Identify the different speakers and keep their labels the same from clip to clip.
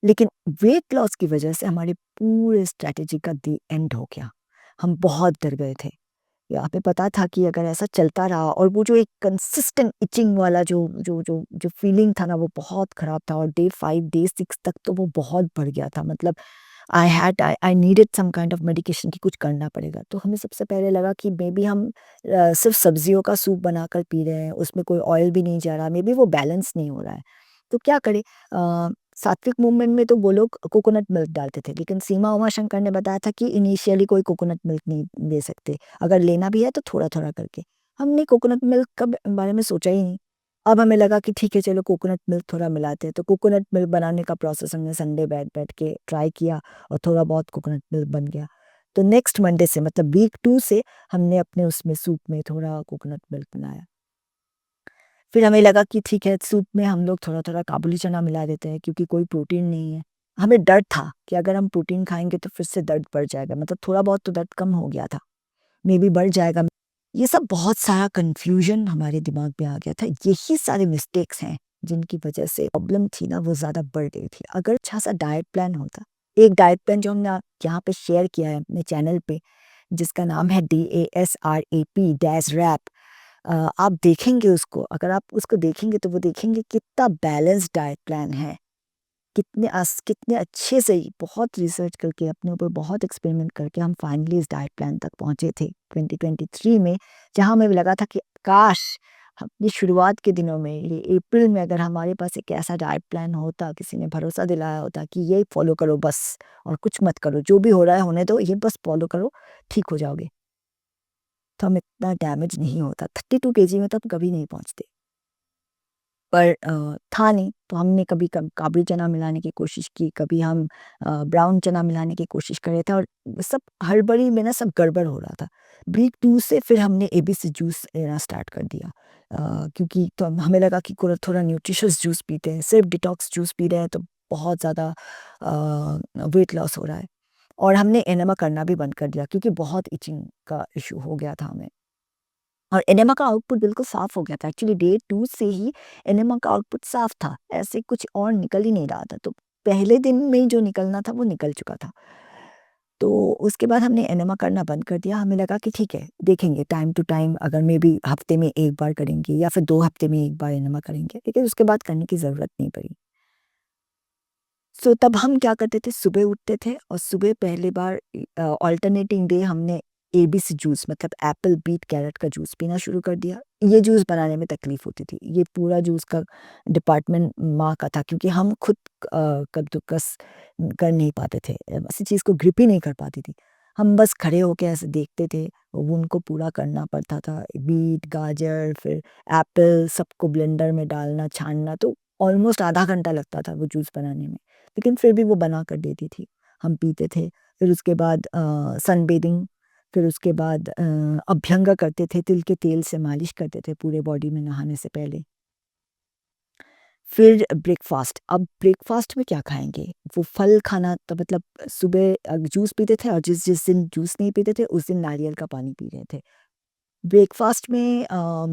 Speaker 1: लेकिन weight loss की वजह से हमारे पूरे स्ट्रैटेजी का दी एंड हो गया। हम बहुत डर गए थे। या हमें पता था कि अगर ऐसा चलता रहा और वो जो एक कंसिस्टेंट इचिंग वाला जो फीलिंग था ना वो बहुत ख़राब था और डे 5 डे 6 तक तो वो बहुत बढ़ गया था। मतलब I needed some kind of medication कि कुछ करना पड़ेगा। तो हमें सबसे पहले लगा कि मेबी हम सिर्फ़ सब्ज़ियों का सूप बनाकर पी रहे हैं, उसमें कोई ऑयल भी नहीं जा रहा, मेबी वो बैलेंस नहीं हो रहा है। तो क्या करें? सात्विक मूवमेंट में तो वो लोग कोकोनट मिल्क डालते थे, लेकिन सीमा उमा शंकर ने बताया था कि इनिशियली कोई कोकोनट मिल्क नहीं ले सकते, अगर लेना भी है तो थोड़ा-थोड़ा करके। हमने कोकोनट मिल्क का बारे में सोचा ही नहीं। अब हमें लगा कि ठीक है चलो कोकोनट मिल्क थोड़ा मिलाते हैं, तो कोकोनट मिल्क बनाने का प्रोसेस हमने संडे बैठ-बैठ के ट्राई किया और थोड़ा बहुत कोकोनट मिल्क बन गया। तो नेक्स्ट मंडे से मतलब वीक 2 से हमने अपने उसमें सूप में थोड़ा कोकोनट मिल्क बनाया। फिर हमें लगा कि ठीक है सूप में हम लोग थोड़ा-थोड़ा काबुली चना मिला देते हैं क्योंकि कोई प्रोटीन नहीं है। हमें डर था कि अगर हम प्रोटीन खाएँगे तो फिर से दर्द बढ़ जाएगा, मतलब थोड़ा बहुत तो दर्द कम हो गया था, मेबी बढ़ जाएगा। ये सब बहुत सारा कन्फ्यूज़न हमारे दिमाग में आ गया था। यही सारे मिस्टेक्स हैं जिनकी वजह से प्रॉब्लम थी ना वो ज़्यादा बढ़ गई थी। अगर अच्छा-सा डाइट प्लान होता, एक डाइट प्लान जो हमने यहाँ पे शेयर किया है अपने चैनल पे जिसका नाम है DASRAP डैश रैप। आप देखेंगे उसको, अगर आप उसको देखेंगे तो वो देखेंगे कितना बैलेंस्ड डाइट प्लान है। कितने अच्छे से बहुत रिसर्च करके अपने ऊपर बहुत एक्सपेरिमेंट करके हम फाइनली इस डाइट प्लान तक पहुँचे थे 2023 में, जहाँ हमें लगा था कि काश! अपनी शुरुआत के दिनों में ये अप्रैल में अगर हमारे पास एक ऐसा डाइट प्लान होता, किसी ने भरोसा दिलाया होता कि ये फॉलो करो बस और कुछ मत करो, जो भी हो रहा है होने दो, ये बस फॉलो करो, ठीक हो जाओगे। तो हमें इतना डैमेज नहीं होता, 32 केजी में तो हम कभी नहीं पहुँचते। पर था नहीं, तो हमने कभी काबुली चना मिलाने की कोशिश की, कभी हम ब्राउन चना मिलाने की कोशिश कर रहे थे और सब हड़बड़ी में ना सब गड़बड़ हो रहा था। वीक 2 से फिर हमने एबीसी जूस लेना स्टार्ट कर दिया। क्योंकि तो हमें लगा कि थोड़ा थोड़ा न्यूट्रिशियस जूस पीते हैं, सिर्फ डिटॉक्स जूस पी रहे हैं तो बहुत ज़्यादा वेट लॉस हो रहा है। और हमने एनेमा करना भी बंद कर दिया क्योंकि बहुत इचिंग का इश्यू हो गया था हमें। और एनेमा का आउटपुट बिल्कुल साफ़ हो गया था। एक्चुअली डे 2 से ही एनेमा का आउटपुट साफ़ था, ऐसे कुछ और निकल ही नहीं रहा था। तो पहले दिन में ही जो निकलना था वो निकल चुका था। तो उसके बाद हमने एनेमा करना बंद कर दिया। हमें लगा कि ठीक है, देखेंगे टाइम टू टाइम अगर मेबी हफ़्ते में 1 बार करेंगे या फिर 2 हफ़्ते में 1 बार एनेमा करेंगे, लेकिन उसके बाद करने की ज़रूरत नहीं पड़ी। सो तब हम क्या करते थे, सुबह उठते थे और सुबह पहली बार अल्टरनेटिंग डे हमने एबीसी जूस मतलब एप्पल, बीट, कैरट का जूस पीना शुरू कर दिया। ये जूस बनाने में तकलीफ़ होती थी। ये पूरा जूस का डिपार्टमेंट माँ का था क्योंकि हम खुद कद्दूकस कर नहीं पाते थे। किसी चीज़ को ग्रिप ही नहीं कर पाती थी। हम बस खड़े होके ऐसे देखते थे, वो उनको पूरा करना पड़ता था। बीट, गाजर, फिर एप्पल सबको ब्लेंडर में डालना, छानना, तो ऑलमोस्ट आधा घंटा लगता था वो जूस बनाने में। लेकिन फिर भी वो बना कर देती थी, हम पीते थे। फिर उसके बाद सनबेदिंग, फिर उसके बाद अभ्यंग करते थे, तिल के तेल से मालिश करते थे पूरे बॉडी में नहाने से पहले। फिर ब्रेकफ़ास्ट, अब ब्रेकफ़ास्ट में क्या खाएँगे? वो फल खाना तो मतलब सुबह जूस पीते थे और जिस जिस दिन जूस नहीं पीते थे, उस दिन नारियल का पानी पी रहे थे। ब्रेकफ़ास्ट में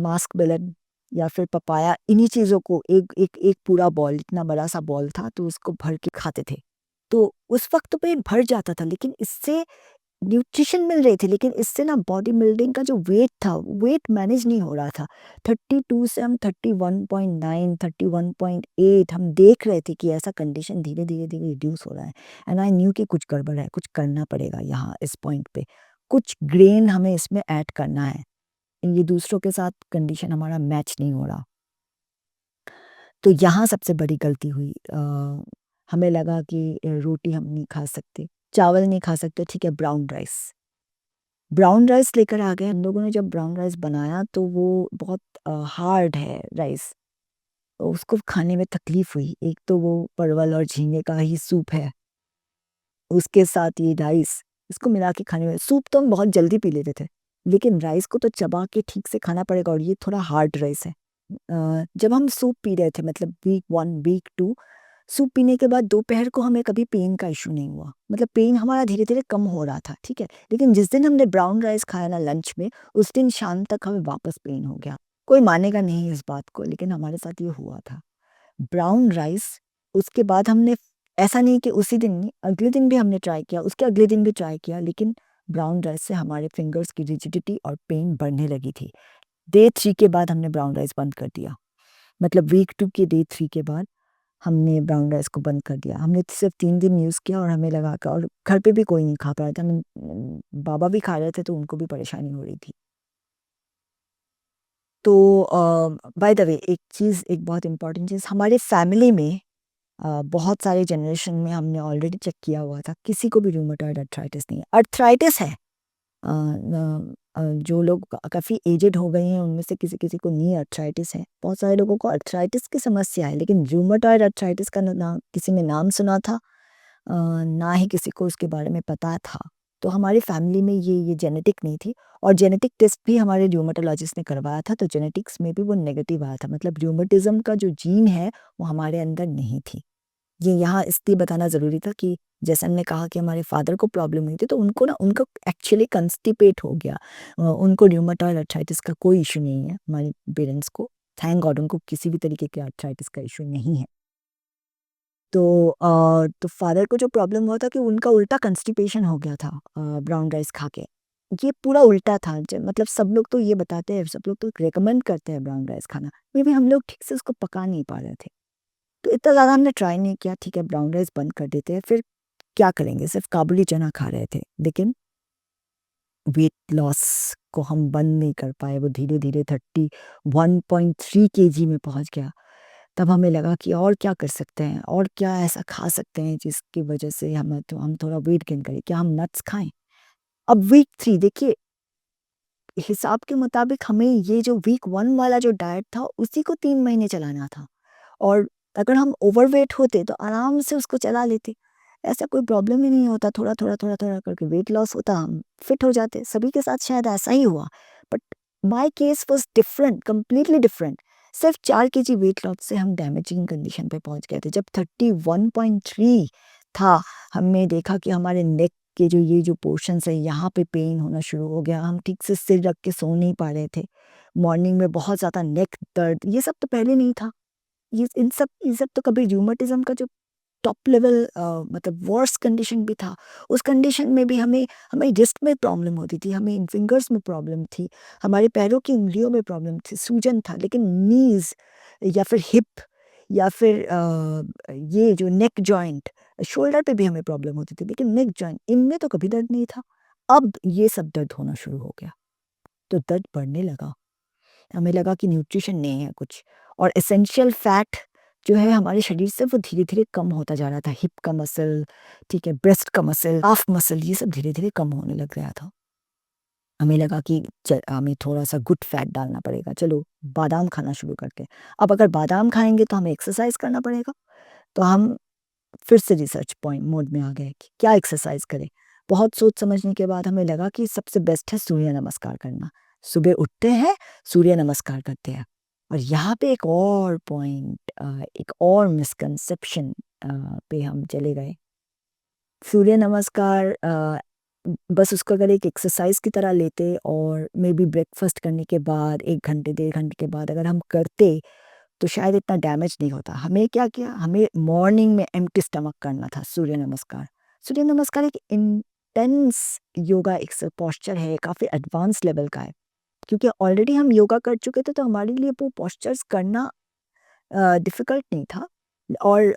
Speaker 1: मास्क मेलन या फिर पपाया, इन्हीं चीज़ों को एक एक एक पूरा बॉल, इतना बड़ा-सा बॉल था तो उसको भर के खाते थे। तो उस वक़्त तो पेट भर जाता था, लेकिन इससे न्यूट्रिशन मिल रही थी, लेकिन इससे ना बॉडी बिल्डिंग का जो वेट था, वेट मैनेज नहीं हो रहा था। 32 से हम 31.9, 31.8 हम देख रहे थे कि ऐसा कंडीशन धीरे-धीरे रिड्यूस हो रहा है एंड आई न्यू कि कुछ गड़बड़ है, कुछ करना पड़ेगा यहाँ इस पॉइंट पे। कुछ ग्रेन हमें इसमें ऐड करना है। ये दूसरों के साथ कंडीशन हमारा मैच नहीं हो रहा। तो यहाँ सबसे बड़ी गलती हुई। हमें लगा कि रोटी हम नहीं खा सकते, चावल नहीं खा सकते, ठीक है ब्राउन राइस। ब्राउन राइस लेकर आ गए हम लोगों ने, जब ब्राउन राइस बनाया तो वो बहुत हार्ड है राइस, तो उसको खाने में तकलीफ़ हुई। एक तो वो परवल और झींगे का ही सूप है, उसके साथ ये राइस, इसको मिला के खाने में सूप तो हम बहुत जल्दी पी लेते थे, लेकिन राइस को तो चबा के ठीक से खाना पड़ेगा और ये थोड़ा हार्ड राइस है। जब हम सूप पी रहे थे मतलब वीक 1, वीक 2, सूप पीने के बाद दोपहर को हमें कभी पेन का इश्यू नहीं हुआ। मतलब पेन हमारा धीरे-धीरे कम हो रहा था, ठीक है? लेकिन जिस दिन हमने ब्राउन राइस खाया ना लंच में, उस दिन शाम तक हमें वापस पेन हो गया। कोई मानेगा नहीं इस बात को, लेकिन हमारे साथ ये हुआ था। ब्राउन राइस, उसके बाद हमने ऐसा नहीं कि उसी दिन नहीं, अगले दिन भी हमने ट्राई किया, उसके अगले दिन भी ट्राई किया, लेकिन ब्राउन राइस से हमारे फिंगर्स की रिजिडिटी और पेन बढ़ने लगी थी। डे 3 के बाद हमने ब्राउन राइस बंद कर दिया। मतलब वीक 2 के डे 3 के बाद हमने ब्राउन राइस को बंद कर दिया। हमने सिर्फ़ 3 दिन यूज़ किया और हमें लगा कि, और घर पे भी कोई नहीं खा पा रहा था। बाबा भी खा रहे थे तो उनको भी परेशानी हो रही थी। तो बाय द वे एक चीज़, एक बहुत इम्पोर्टेंट चीज़, हमारे फैमिली में बहुत सारे जनरेशन में हमने ऑलरेडी चेक किया हुआ था, किसी को भी रूमेटॉइड अर्थराइटिस नहीं है। अर्थराइटिस है, जो लोग काफ़ी एजेड हो गए हैं उनमें से किसी-किसी को नी अर्थराइटिस है। बहुत सारे लोगों को अर्थराइटिस की समस्या है, लेकिन रूमेटॉइड अर्थराइटिस का ना किसी ने नाम सुना था, ना ही किसी को उसके बारे में पता था। तो हमारी फैमिली में ये जेनेटिक नहीं थी, और जेनेटिक टेस्ट भी हमारे रूमेटोलॉजिस्ट ने करवाया था, तो जेनेटिक्स में भी वो नेगेटिव आया था। मतलब रूमेटिज़्म का जो जीन है वो हमारे अंदर नहीं थी। ये यहाँ इसलिए बताना ज़रूरी था कि जैसे हमने कहा कि हमारे फादर को प्रॉब्लम हुई थी, तो उनको ना, उनको एक्चुअली कंस्टिपेट हो गया। उनको र्यूमेटॉइड अर्थराइटिस का कोई इश्यू नहीं है, हमारे पेरेंट्स को, थैंक गॉड, उनको किसी भी तरीके के अर्थराइटिस का इश्यू नहीं है। तो फादर को जो प्रॉब्लम हुआ था कि उनका उल्टा कंस्टिपेशन हो गया था ब्राउन राइस खा के। ये पूरा उल्टा था, मतलब सब लोग तो ये बताते हैं, सब लोग तो रिकमेंड करते हैं ब्राउन राइस खाना, फिर भी हम लोग ठीक से उसको पका नहीं पा रहे थे। तो इतना ज़्यादा हमने ट्राई नहीं किया, ठीक है ब्राउन राइस बंद कर देते हैं, फिर क्या करेंगे, सिर्फ काबुली चना खा रहे थे, लेकिन वेट लॉस को हम बंद नहीं कर पाए। वो धीरे-धीरे 31.3 केजी में पहुँच गया। तब हमें लगा कि और क्या कर सकते हैं, और क्या ऐसा खा सकते हैं जिसकी वजह से हम थोड़ा वेट गेन करें, क्या हम नट्स खाएँ? अब वीक 3 देखिए, हिसाब के मुताबिक हमें ये जो वीक 1 वाला जो डाइट था उसी को 3 महीने चलाना था, और अगर हम ओवरवेट होते तो आराम से उसको चला लेते। ऐसा कोई प्रॉब्लम ही नहीं होता, थोड़ा-थोड़ा, थोड़ा-थोड़ा करके वेट लॉस होता, हम फिट हो जाते। सभी के साथ शायद ऐसा ही हुआ, but my case was different, completely different. सिर्फ 4 केजी वेट लॉस से हम डैमेजिंग कंडीशन पे पहुँच गए थे। जब 31.3 था, हमने देखा कि हमारे नेक के जो पोर्शन्स है, यहाँ पे पेन होना शुरू हो गया। हम ठीक से सिर रख के सो नहीं पा रहे थे। मॉर्निंग में बहुत ज़्यादा नेक दर्द, ये सब तो पहले नहीं था। ये सब तो कभी रूमेटिज़्म का जो टॉप लेवल, मतलब वर्स्ट कंडीशन भी था। उस कंडीशन में भी हमें हमें रिस्ट में प्रॉब्लम होती थी, हमें इन फिंगर्स में प्रॉब्लम थी, हमारे पैरों की उँगलियों में प्रॉब्लम थी, सूजन था, लेकिन नीज़ या फिर हिप या फिर ये जो नेक जॉइंट, शोल्डर पे भी हमें प्रॉब्लम होती थी, लेकिन नेक जॉइंट, इनमें तो कभी दर्द नहीं था। अब ये सब दर्द होना शुरू हो गया, तो दर्द बढ़ने लगा। हमें लगा कि न्यूट्रिशन नहीं है कुछ, और एसेंशियल फैट जो है हमारे शरीर से वो धीरे-धीरे कम होता जा रहा था। हिप का मसल, ठीक है, ब्रेस्ट का मसल, काफ मसल, ये सब धीरे-धीरे कम होने लग गया था। हमें लगा कि हमें थोड़ा-सा गुड फैट डालना पड़ेगा, चलो बादाम खाना शुरू करते हैं। अब अगर बादाम खाएँगे तो हमें एक्सरसाइज़ करना पड़ेगा, तो हम फिर से रिसर्च पॉइंट मोड में आ गए कि क्या एक्सरसाइज़ करें। बहुत सोच समझने के बाद हमें लगा कि सबसे बेस्ट है सूर्य नमस्कार करना। सुबह उठते हैं, सूर्य नमस्कार करते हैं। और यहाँ पे एक और पॉइंट, एक और मिसकंसेप्शन पे हम चले गए। सूर्य नमस्कार, बस उसको अगर एक एक्सरसाइज़ की तरह लेते और मेबी ब्रेकफ़ास्ट करने के बाद 1 घंटे, डेढ़ घंटे के बाद अगर हम करते, तो शायद इतना डैमेज नहीं होता। हमें क्या किया, हमें मॉर्निंग में एम्प्टी स्टमक करना था सूर्य नमस्कार। सूर्य नमस्कार एक इंटेंस योगा एक पोस्चर है, काफ़ी एडवांस लेवल का है। क्योंकि ऑलरेडी हम योगा कर चुके थे, तो हमारे लिए वो पोस्चर्स करना डिफ़िकल्ट नहीं था, और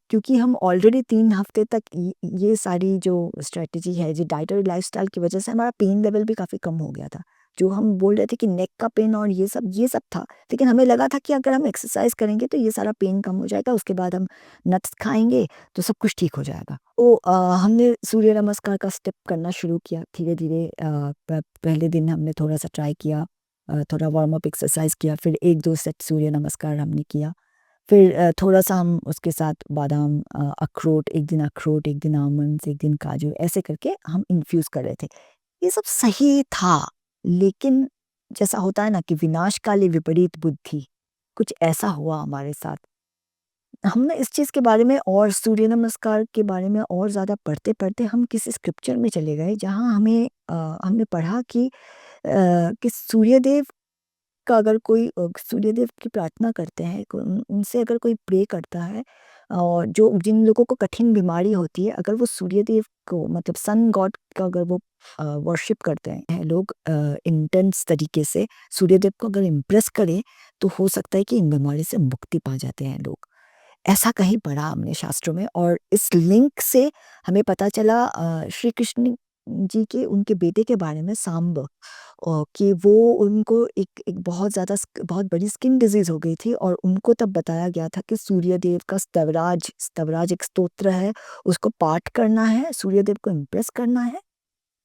Speaker 1: क्योंकि हम ऑलरेडी 3 हफ़्ते तक ये सारी जो स्ट्रैटेजी है, जो डाइट और लाइफ़स्टाइल की वज़ह से हमारा पेन लेवल भी काफ़ी कम हो गया था। जो हम बोल रहे थे कि नेक का पेन और ये सब था, लेकिन हमें लगा था कि अगर हम एक्सरसाइज़ करेंगे तो ये सारा पेन कम हो जाएगा, उसके बाद हम नट्स खाएँगे तो सब कुछ ठीक हो जाएगा। तो हमने सूर्य नमस्कार का स्टेप करना शुरू किया धीरे-धीरे। पहले दिन हमने थोड़ा-सा ट्राई किया, थोड़ा वार्म अप एक्सरसाइज़ किया, फिर 1-2 सेट सूर्य नमस्कार हमने किया। फिर थोड़ा-सा हम उसके साथ बादाम, अखरोट, एक दिन अखरोट, एक दिन आमंड्स, एक दिन काजू, ऐसे करके हम इन्फ्यूज़ कर रहे थे। ये सब सही था, लेकिन जैसा होता है ना कि विनाशकाले विपरीत बुद्धि, कुछ ऐसा हुआ हमारे साथ। हमने इस चीज़ के बारे में और सूर्य नमस्कार के बारे में और ज़्यादा पढ़ते-पढ़ते हम किसी स्क्रिप्चर में चले गए, जहाँ हमने पढ़ा कि सूर्यदेव का अगर कोई सूर्यदेव की प्रार्थना करते हैं, उनसे अगर कोई प्रे करता है, और जो जिन लोगों को कठिन बीमारी होती है, अगर वो सूर्यदेव को मतलब सन गॉड का अगर वो वर्शिप करते हैं लोग इंटेंस तरीके से, सूर्यदेव को अगर इम्प्रेस करें, तो हो सकता है कि इन बीमारी से मुक्ति पा जाते हैं लोग। ऐसा कहीं पढ़ा हमने शास्त्रों में, और इस लिंक से हमें पता चला श्री कृष्ण जी के उनके बेटे के बारे में, सांब, कि वो उनको एक बहुत बड़ी स्किन डिजीज़ हो गई थी, और उनको तब बताया गया था कि सूर्यदेव का स्तवराज स्तवराज एक स्तोत्र है, उसको पाठ करना है, सूर्यदेव को इम्प्रेस करना है,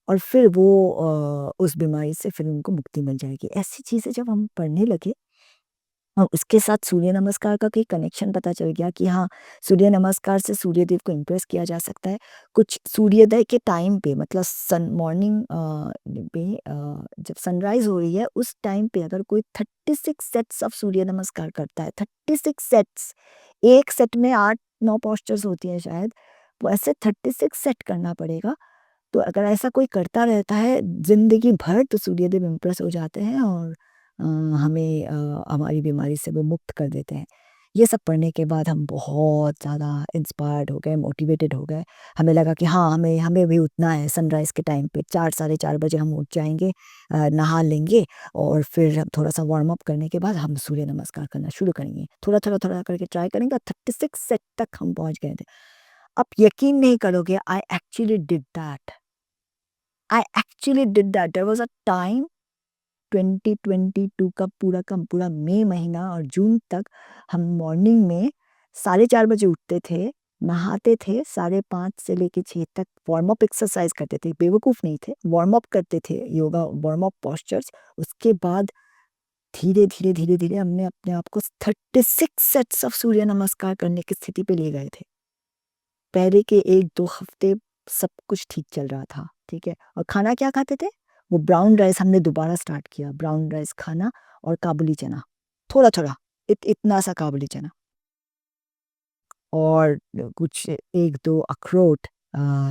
Speaker 1: और फिर वो उस बीमारी से फिर उनको मुक्ति मिल जाएगी। ऐसी चीज़ें जब हम पढ़ने लगे, और उसके साथ सूर्य नमस्कार का कहीं कनेक्शन पता चल गया कि हाँ, सूर्य नमस्कार से सूर्यदेव को इम्प्रेस किया जा सकता है। कुछ सूर्योदय के टाइम पे, मतलब सन मॉर्निंग पे, जब सनराइज़ हो रही है उस टाइम पे अगर कोई 36 सेट्स ऑफ सूर्य नमस्कार करता है, 36 सेट्स, एक सेट में 8-9 पोस्चर्स होती हैं शायद, वो ऐसे 36 सेट करना पड़ेगा। तो अगर ऐसा कोई करता रहता है ज़िंदगी भर, तो सूर्यदेव इम्प्रेस हो जाते हैं, और हमें हमारी बीमारी से वो मुक्त कर देते हैं। ये सब पढ़ने के बाद हम बहुत ज़्यादा इंस्पायर्ड हो गए, मोटिवेटेड हो गए। हमें लगा कि हाँ, हमें हमें भी उठना है सनराइज़ के टाइम पे, 4 साढ़े 4 बजे हम उठ जाएँगे, नहा लेंगे, और फिर हम थोड़ा-सा वार्म अप करने के बाद हम सूर्य नमस्कार करना शुरू करेंगे। थोड़ा करके ट्राई करेंगे, और 36 सेट तक हम पहुँच गए थे। आप यकीन नहीं करोगे, I actually did that. There was a time 2022 का पूरा मई महीना और जून तक, हम मॉर्निंग में साढ़े 4 बजे उठते थे, नहाते थे, साढ़े 5 से लेके 6 तक वार्म अप एक्सरसाइज करते थे, बेवकूफ़ नहीं थे, वार्म अप करते थे, योगा वार्म अप पोस्चर्स। उसके बाद धीरे-धीरे हमने अपने आप को 36 सेट्स ऑफ सूर्य नमस्कार करने की स्थिति पे ले गए थे। पहले के 1-2 हफ्ते सब कुछ ठीक चल रहा था, ठीक है? और खाना क्या खाते थे? वो ब्राउन राइस हमने दोबारा स्टार्ट किया, ब्राउन राइस खाना, और काबुली चना, थोड़ा-थोड़ा, इतना सा काबुली चना, और कुछ 1-2 अखरोट,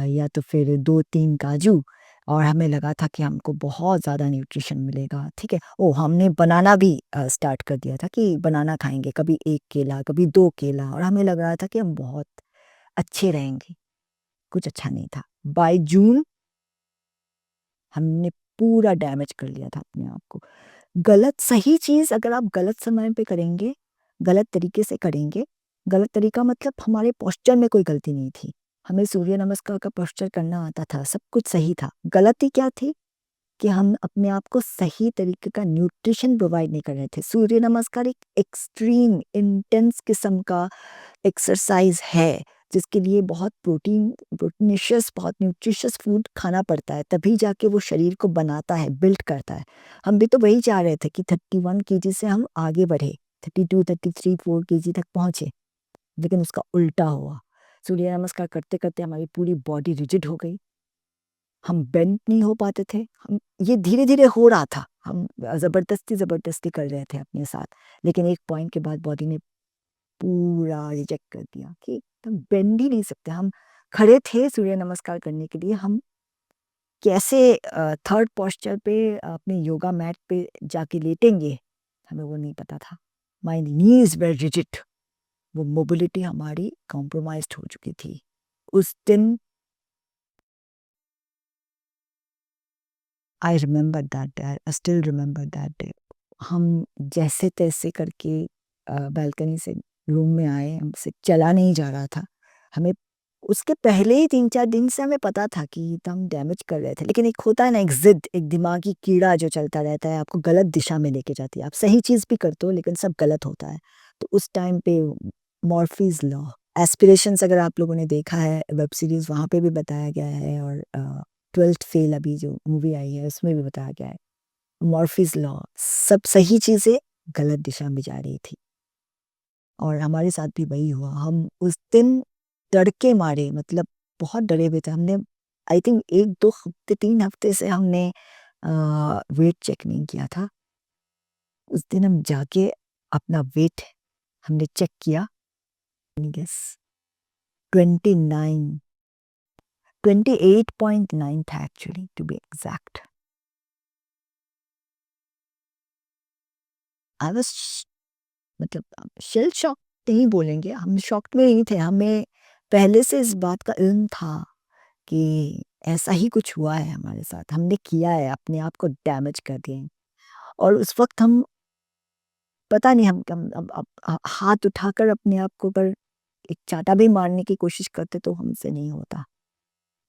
Speaker 1: या तो फिर 2-3 काजू, और हमें लगा था कि हमको बहुत ज़्यादा न्यूट्रिशन मिलेगा, ठीक है? ओह! हमने बनाना भी स्टार्ट कर दिया था कि बनाना खाएँगे, कभी 1 केला, कभी 2 केला, और हमें लग रहा था कि हम बहुत अच्छे रहेंगे। कुछ अच्छा नहीं था। बाय जून हमने पूरा डैमेज कर लिया था अपने आप को। सही चीज़ अगर आप गलत समय पे करेंगे, गलत तरीके से करेंगे, गलत तरीका मतलब हमारे पोस्चर में कोई गलती नहीं थी। हमें सूर्य नमस्कार का पोस्चर करना आता था, सब कुछ सही था। गलती क्या थी? कि हम अपने आप को सही तरीके का न्यूट्रिशन प्रोवाइड नहीं कर रहे थे। सूर्य नमस्कार एक एक्सट्रीम इंटेंस किस्म का एक्सरसाइज है, जिसके लिए बहुत प्रोटीनिशियस, बहुत न्यूट्रिशियस फूड खाना पड़ता है, तभी जाके वो शरीर को बनाता है, बिल्ड करता है। हम भी तो वही चाह रहे थे कि 31 केजी से हम आगे बढ़े, 32, 33, 4 केजी तक पहुँचे, लेकिन उसका उल्टा हुआ। सूर्य नमस्कार करते-करते हमारी पूरी बॉडी रिजिड हो गई, हम बेंड नहीं हो पाते थे, हम ये धीरे-धीरे हो रहा था, हम ज़बरदस्ती कर रहे थे अपने साथ, लेकिन एक पॉइंट के बाद बॉडी ने पूरा रिजेक्ट कर दिया कि हम बेंड ही नहीं सकते। हम खड़े थे सूर्य नमस्कार करने के लिए, हम कैसे थर्ड पोस्चर पे अपने योगा मैट पे जाके लेटेंगे, हमें वो नहीं पता था। माय नीज़ वर रिजिड, वो मोबिलिटी हमारी कॉम्प्रोमाइज़्ड हो चुकी थी। उस दिन I remember that day, I still remember that day. हम जैसे-तैसे करके बालकनी से रूम में आए, हमसे चला नहीं जा रहा था। हमें उसके पहले ही 3-4 दिन से हमें पता था कि ये तो हम डैमेज कर रहे थे। लेकिन एक होता है ना, एक ज़िद, एक दिमागी कीड़ा जो चलता रहता है, आपको गलत दिशा में लेके जाती है। आप सही चीज़ भी करते हो, लेकिन सब गलत होता है। तो उस टाइम पे मॉर्फीज़ लॉ, एस्पिरेशंस अगर आप लोगों ने देखा है वेब सीरीज़, वहाँ पे भी बताया गया है, और 12th फेल अभी जो मूवी आई है उसमें भी बताया गया है। मॉर्फीज़ लॉ, सब सही चीज़ें गलत दिशा में जा रही थी, और हमारे साथ भी वही हुआ। हम उस दिन डर के मारे, मतलब बहुत डरे हुए थे। हमने आई थिंक 1-2 हफ्ते, 3 हफ्ते से हमने वेट चेक नहीं किया था। उस दिन हम जाके अपना वेट हमने चेक किया, गेस 29, 28.9 था actually, to be exact. I was मतलब शेल शॉक। नहीं बोलेंगे, हम शॉक्ड में नहीं थे, हमें पहले से इस बात का इल्म था कि ऐसा ही कुछ हुआ है हमारे साथ, हमने किया है, अपने आप को डैमेज कर दिए हैं। और उस वक़्त हम पता नहीं हम अब हाथ उठाकर अपने आप को अगर एक चाँटा भी मारने की कोशिश करते तो हमसे नहीं होता।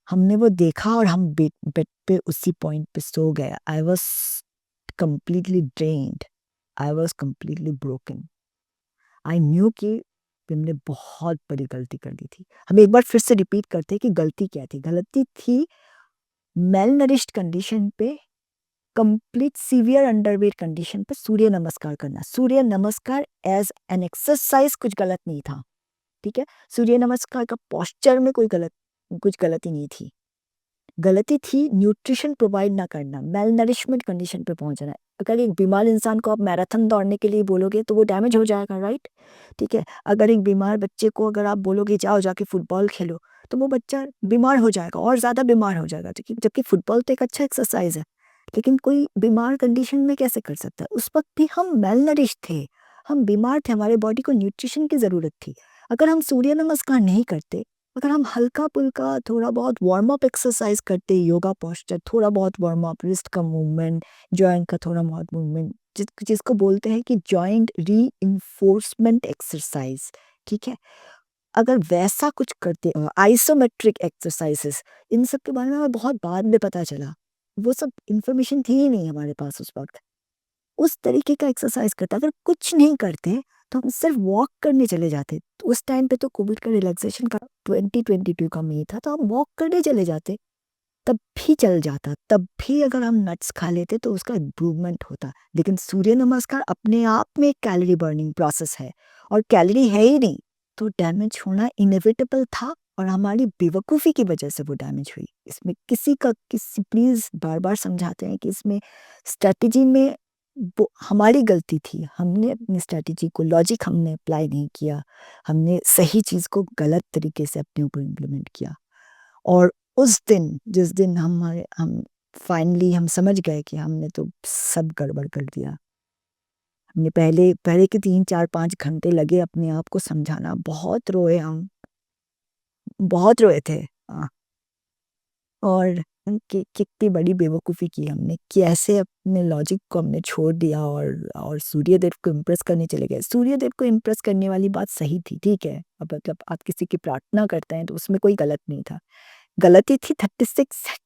Speaker 1: हमने वो देखा और हम बेड पे उसी पॉइंट पे सो गए। I was completely drained, I was completely broken. I knew कि हमने बहुत बड़ी गलती कर दी थी। हम एक बार फिर से रिपीट करते हैं कि गलती क्या थी? गलती थी मैलनरिश्ड कंडीशन पे, कंप्लीट सीवियर अंडरवेट कंडीशन पे सूर्य नमस्कार करना। सूर्य नमस्कार एज़ एन एक्सरसाइज़ कुछ गलत नहीं था, ठीक है? सूर्य नमस्कार का पोस्चर में कुछ गलती नहीं थी। गलती थी न्यूट्रिशन प्रोवाइड ना करना, मैलनरिशमेंट कंडीशन पे पहुँचना। अगर एक बीमार इंसान को आप मैराथन दौड़ने के लिए बोलोगे तो वो डैमेज हो जाएगा, राइट? ठीक है? अगर एक बीमार बच्चे को अगर आप बोलोगे जाओ जाके फुटबॉल खेलो, तो वो बच्चा बीमार हो जाएगा और ज़्यादा बीमार हो जाएगा, जबकि फुटबॉल तो एक अच्छा एक्सरसाइज़ है। लेकिन कोई बीमार कंडीशन में कैसे कर सकता है? उस वक़्त भी हम मैलनरिश्ड थे, हम बीमार थे, हमारे बॉडी को न्यूट्रिशन की ज़रूरत थी। अगर हम सूर्य नमस्कार नहीं करते, अगर हम हल्का-फुल्का थोड़ा बहुत वार्म अप एक्सरसाइज करते, योगा पोस्चर, थोड़ा बहुत वार्म अप, रिस्ट का मूवमेंट, जॉइंट का थोड़ा बहुत मूवमेंट, जिसको बोलते हैं कि जॉइंट रीइंफोर्समेंट एक्सरसाइज, ठीक है? अगर वैसा कुछ करते आइसोमेट्रिक एक्सरसाइजेस, इन सब के बारे में हमें बहुत बाद में पता चला। वो सब इन्फॉर्मेशन थी ही नहीं हमारे पास उस वक़्त। उस तरीके का एक्सरसाइज करते, अगर कुछ नहीं करते तो हम सिर्फ वॉक करने चले जाते। तो उस टाइम पे तो कोविड का रिलैक्सेशन का 2022 का मई था, तो हम वॉक करने चले जाते, तब भी चल जाता, तब भी अगर हम नट्स खा लेते तो उसका इम्प्रूवमेंट होता। लेकिन सूर्य नमस्कार अपने आप में एक कैलोरी बर्निंग प्रोसेस है और कैलोरी है ही नहीं, तो डैमेज होना इनएविटेबल था और हमारी बेवकूफ़ी की वजह से वो डैमेज हुई। इसमें किसी प्लीज़ बार-बार समझाते हैं कि इसमें स्ट्रैटेजी में वो हमारी गलती थी। हमने अपनी स्ट्रैटेजी को लॉजिक हमने अप्लाई नहीं किया। हमने सही चीज़ को गलत तरीके से अपने ऊपर इम्प्लीमेंट किया। और उस दिन जिस दिन हम फाइनली हम समझ गए कि हमने तो सब गड़बड़ कर दिया। हमने पहले पहले के 3, 4, 5 घंटे लगे अपने आप को समझाना, बहुत रोए हम, बहुत रोए थे। और कि कितनी बड़ी बेवकूफ़ी की हमने, कैसे अपने लॉजिक को हमने छोड़ दिया और सूर्यदेव को इम्प्रेस करने चले गए। सूर्यदेव को इम्प्रेस करने वाली बात सही थी, ठीक है? अब मतलब आप किसी की प्रार्थना करते हैं तो उसमें कोई गलत नहीं था। गलती थी 36 सेट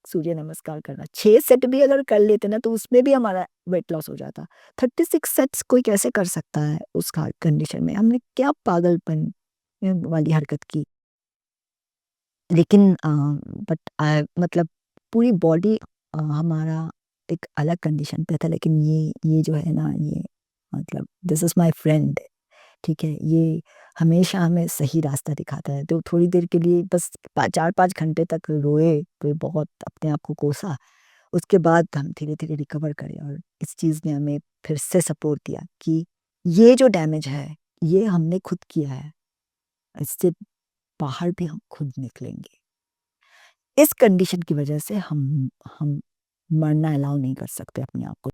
Speaker 1: सूर्य नमस्कार करना। 6 सेट भी अगर कर लेते ना तो उसमें भी हमारा वेट लॉस हो जाता। 36 सेट्स कोई कैसे कर सकता है उस कंडीशन में? हमने क्या पागलपन वाली हरकत की। लेकिन बट मतलब पूरी बॉडी हमारा एक अलग कंडीशन पे था, लेकिन ये जो है ना, ये मतलब दिस इज़ माय फ्रेंड, ठीक है? ये हमेशा हमें सही रास्ता दिखाता है। तो थोड़ी देर के लिए बस 4-5 घंटे तक रोए, फिर बहुत अपने आप को कोसा। उसके बाद हम धीरे-धीरे रिकवर करे और इस चीज़ ने हमें फिर से सपोर्ट दिया कि ये जो डैमेज है, ये हमने खुद किया है। इससे बाहर भी हम खुद निकलेंगे। इस कंडीशन की वजह से हम मरना अलाउ नहीं कर सकते अपने आप को।